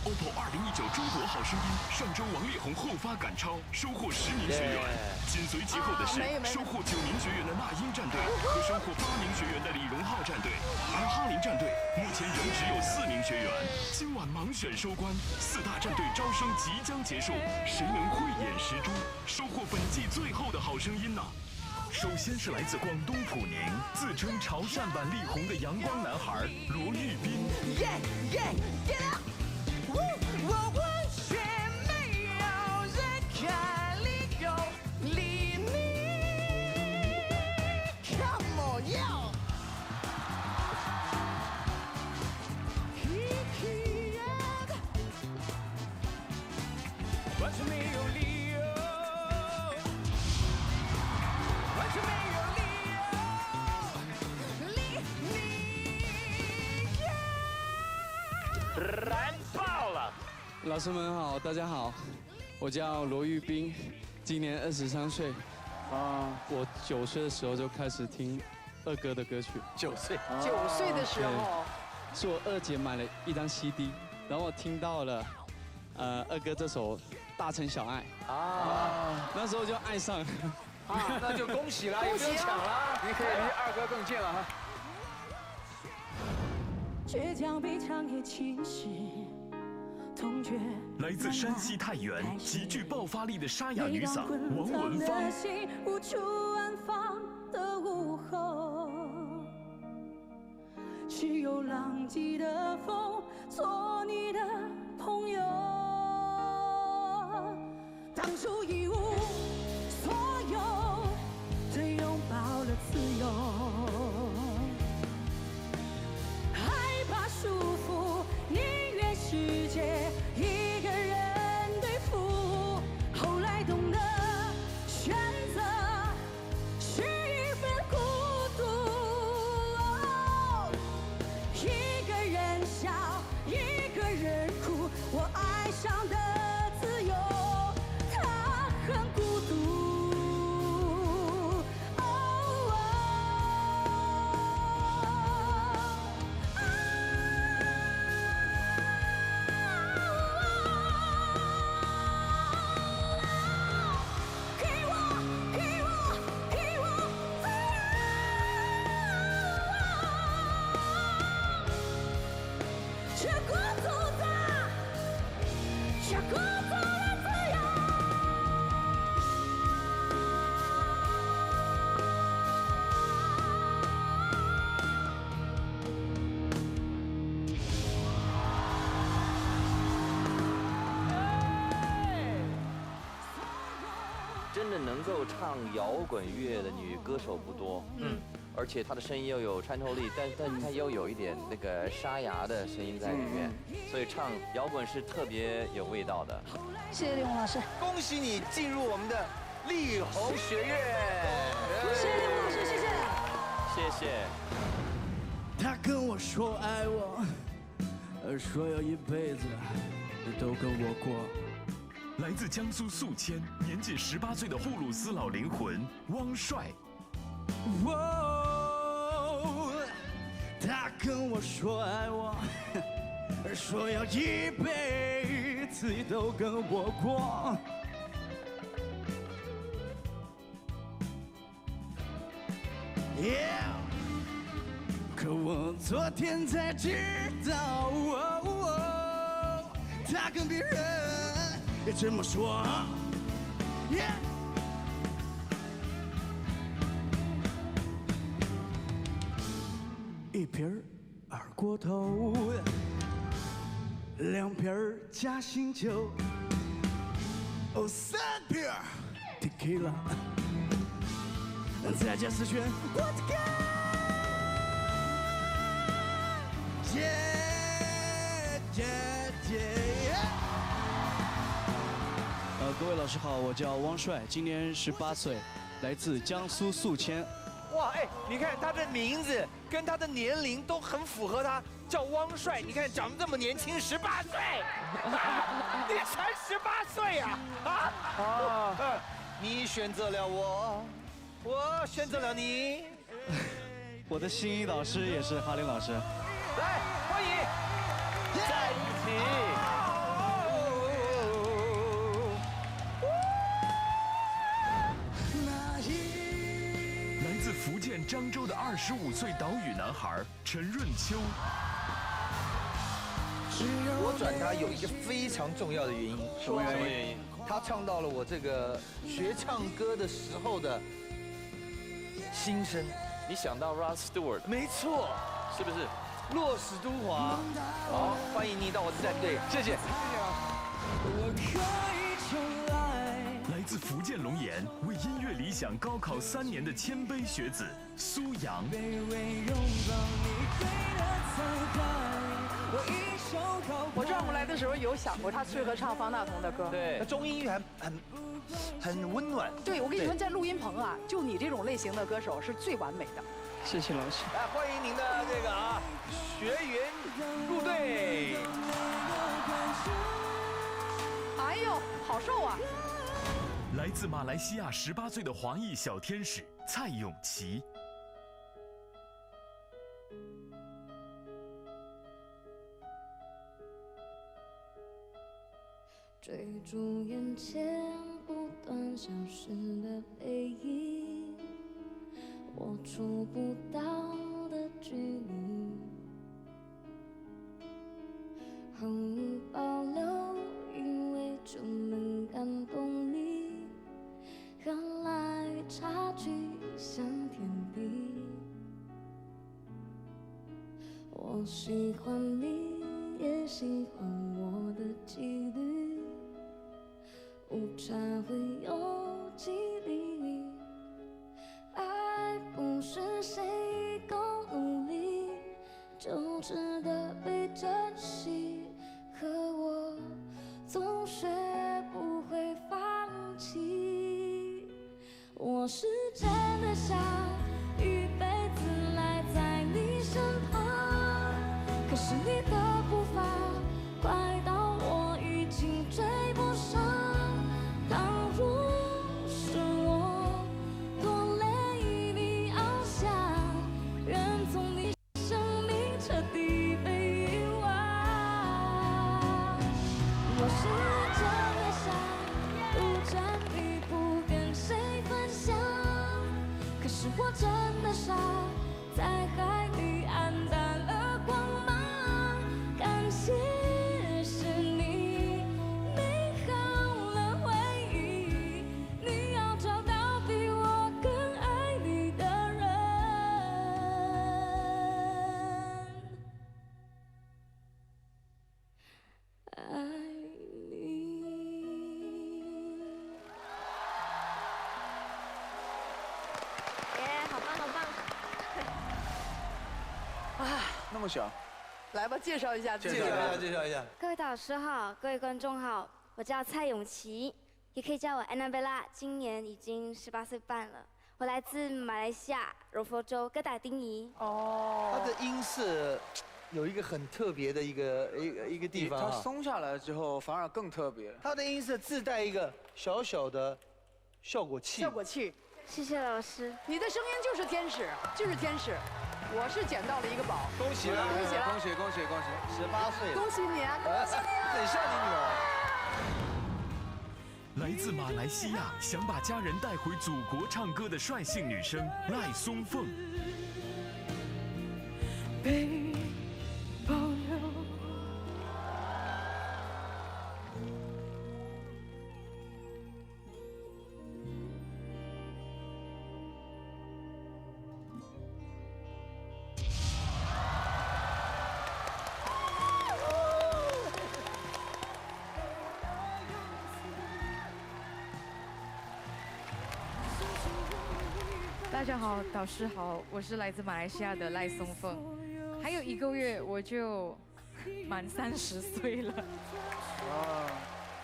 OPPO 2019中国好声音上周王力宏后发赶超，收获10名学员。紧随其后的是收获9名学员的那英战队和收获8名学员的李荣浩战队，而哈林战队目前仍只有4名学员。今晚盲选收官，4大战队招生即将结束，谁能慧眼识珠，收获本季最后的好声音呢？首先是来自广东普宁，自称潮汕版力宏的阳光男孩罗玉斌。我完全没有任何理由理你 ，Come on yo， 完全没有理由，完全没有理由理你。燃爆了！老师们好，大家好，我叫罗玉斌，今年23岁。我9岁的时候就开始听二哥的歌曲。9岁9岁的时候，是我二姐买了一张 CD， 然后我听到了，二哥这首《大城小爱》啊，那时候就爱上了。啊，那就恭喜了，也不用抢了，你可以离二哥更近了哈。倔强比长夜侵蚀，痛觉。来自山西太原，极具爆发力的沙哑女嗓王文芳。无处安放的午后，只有浪迹的风做你的朋友。当初一无所有，只拥抱了自由。束缚，宁愿世界一个人对付。后来懂得选择是一份孤独，一个人笑，一个人哭。我爱上的自由，它很孤独。真的能够唱摇滚乐的女歌手不多，而且她的声音又有穿透力，但她又有一点那个沙哑的声音在里面，所以唱摇滚是特别有味道的。谢谢力宏老师，恭喜你进入我们的力宏学院，谢谢力宏老师，谢谢。谢谢。他跟我说爱我，说要一辈子都跟我过。来自江苏宿迁，年仅18岁的布鲁斯老灵魂汪帅。他跟我说爱我，说要一辈子都跟我过。可我昨天才知道，他跟别人也这么说。一瓶二锅头，2瓶嘉兴酒，3瓶 tequila， 再加4圈 vodka。各位老师好，我叫汪帅，今年18岁，来自江苏宿迁。哇，哎，你看他的名字跟他的年龄都很符合他，叫汪帅。你看长得这么年轻，18岁，你才18岁呀！你选择了我，我选择了你。我的心仪老师也是哈林老师。来，欢迎在一起。漳州的25岁岛屿男孩陈润秋。我转他有一个非常重要的原因，什么原因？他唱到了我这个学唱歌的时候的心声。你想到 Rod Stewart？ 没错，是不是？洛史都华。好，欢迎你到我的战队，谢谢。来自福建龙岩，为音乐理想高考3年的谦卑学子苏阳。我转过来的时候有想过他适合唱方大同的歌。对，中音域很温暖。对，我跟你说，在录音棚啊，就你这种类型的歌手是最完美的。谢谢老师。来，欢迎您的这个学员入队。哎呦，好瘦啊！来自马来西亚18岁的华裔小天使蔡永琪。追逐眼前不断消失的背影，我触不到的距离，毫无保留，以为就能感动你，原来差距像天地。我喜欢你，也喜欢我的纪律，误差会有几厘，爱不是谁够努力就值得被珍惜，可我总学不会放弃。我是真的想一辈子赖在你身旁，可是你的步伐快到我已经追不上。倘若是我多累你翱翔，愿从你生命彻底被遗忘。我是真的想不占你不跟谁分享，可是我真的傻，在海里黯淡了光芒。感谢是你美好了回忆，你要找到比我更爱你的人。爱你。耶，好棒好棒！那么小，来吧，介绍一下自己。介绍一下。各位导师好，各位观众好，我叫蔡永琪，也可以叫我安娜贝拉，今年已经18岁半了。我来自马来西亚柔佛州哥打丁尼。哦，它的音色有一个很特别的一个地方它松下来之后反而更特别。它的音色自带一个小小的效果器。效果器，谢谢老师。你的声音就是天使，就是天使。我是捡到了一个宝，恭喜了，恭喜了，恭喜恭喜恭喜！18岁，恭喜你啊，恭喜你啊！很像你女儿。来自马来西亚，想把家人带回祖国唱歌的率性女生赖松凤。被保留。大家好，导师好，我是来自马来西亚的赖松凤，还有1个月我就满30岁了。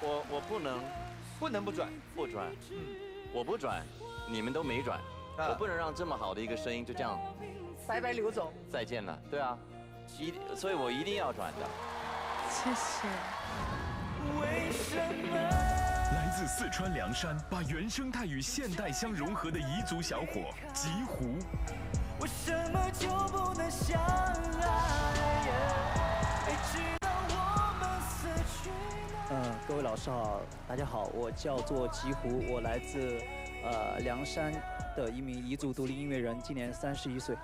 我不能不转，我不转，你们都没转，我不能让这么好的一个声音就这样白白流走。再见了，对啊，所以我一定要转的。谢谢。为什么？来自四川凉山，把原生态与现代相融合的彝族小伙极狐。为什么就不能相爱？直到我们死去。各位老师好，大家好，我叫做极狐，我来自凉山的一名彝族独立音乐人，今年31岁。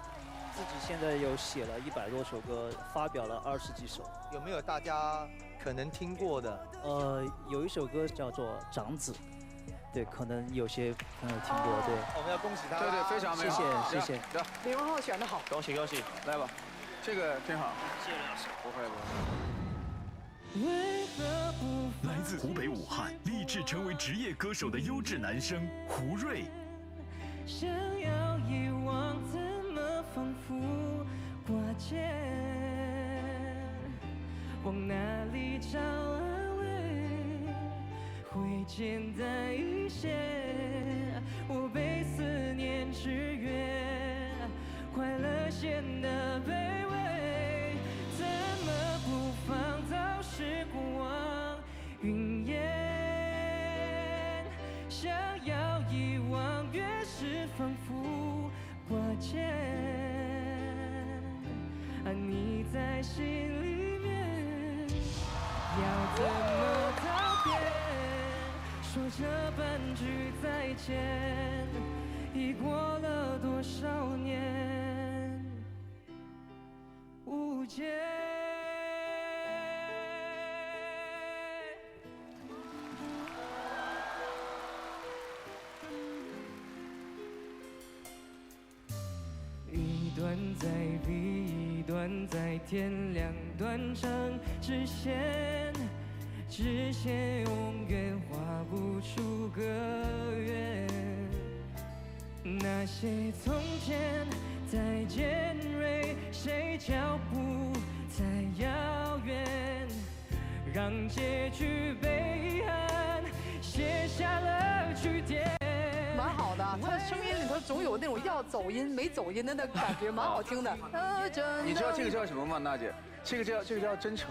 自己现在有写了100多首歌，发表了20几首。有没有大家可能听过的？有一首歌叫做《长子》，对，可能有些朋友听过。对，我们要恭喜他。对对，非常美好。谢谢。李荣浩选得好，恭喜恭喜，来吧，这个挺好。谢谢刘老师。不会。来自湖北武汉，立志成为职业歌手的优质男生胡瑞。想要遗忘，怎么仿佛挂牵？往哪里找安慰？会简单一些。我被思念制约，快乐显得卑微。怎么不放早时过往云烟？想要遗忘，越是仿佛挂牵。你在心里面，要怎么道别？说这半句再见，已过了多少年？无解。一段在比，一段在天，两段成直线，直线永远画不出个圆。那些从前太尖锐，谁脚步太遥远，让结局被遗憾写下了句点。蛮好的，他的声音里头总有那种要走音没走音的那感觉，蛮好听的。你知道这个叫什么吗，娜姐？这个叫真诚。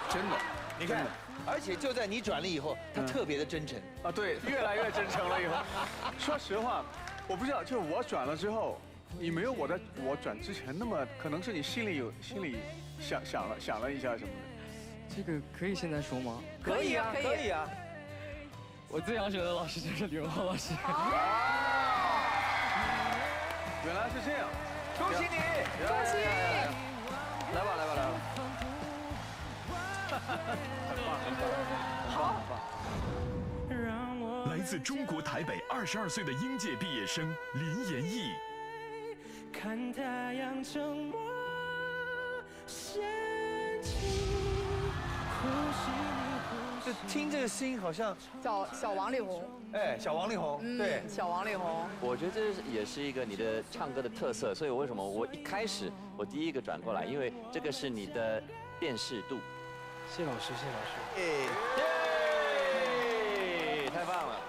真的，你看，而且就在你转了以后，他特别的真诚啊，对，越来越真诚了以后。说实话，我不知道，就是我转了之后，你没有我转之前那么，可能是你心里想了一下什么的。这个可以现在说吗？可以啊，可以啊。我最想选的老师就是李荣浩老师。原来是这样，恭喜你，恭喜！来吧，来吧，来吧。好。来自中国台北22岁的应届毕业生林延毅。看太阳沉没，掀起呼吸。就听这个声音好像叫小王力宏，哎，小王力宏，对，小王力宏。我觉得这也是一个你的唱歌的特色，所以为什么我一开始我第一个转过来，因为这个是你的辨识度。谢老师，谢老师。太棒了！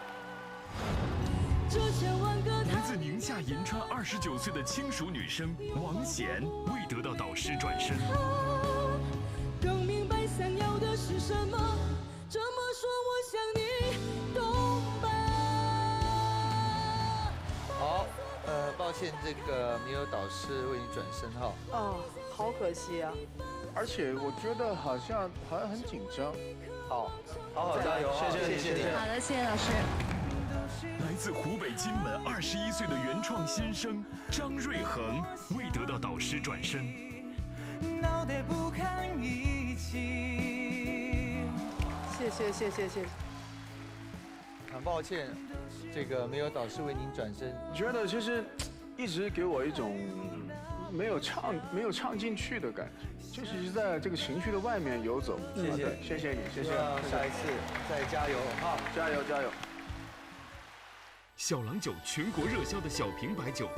来自宁夏银川29岁的轻熟女生王贤，未得到导师转身。更明白想要的是什么，这么说我想你懂吧。好，抱歉，这个没有导师为你转身哈。哦，好可惜啊。而且我觉得好像很紧张。好好加油，谢谢你。好的，谢谢老师。来自湖北荆门21岁的原创新生张瑞恒，未得到导师转身。脑袋不堪一击。谢。很抱歉，这个没有导师为您转身。觉得其实一直给我一种没有唱进去的感觉，就是一直在这个情绪的外面游走。谢谢你，谢谢。下一次再加油哈，加油。小郎酒全国热销的小瓶白酒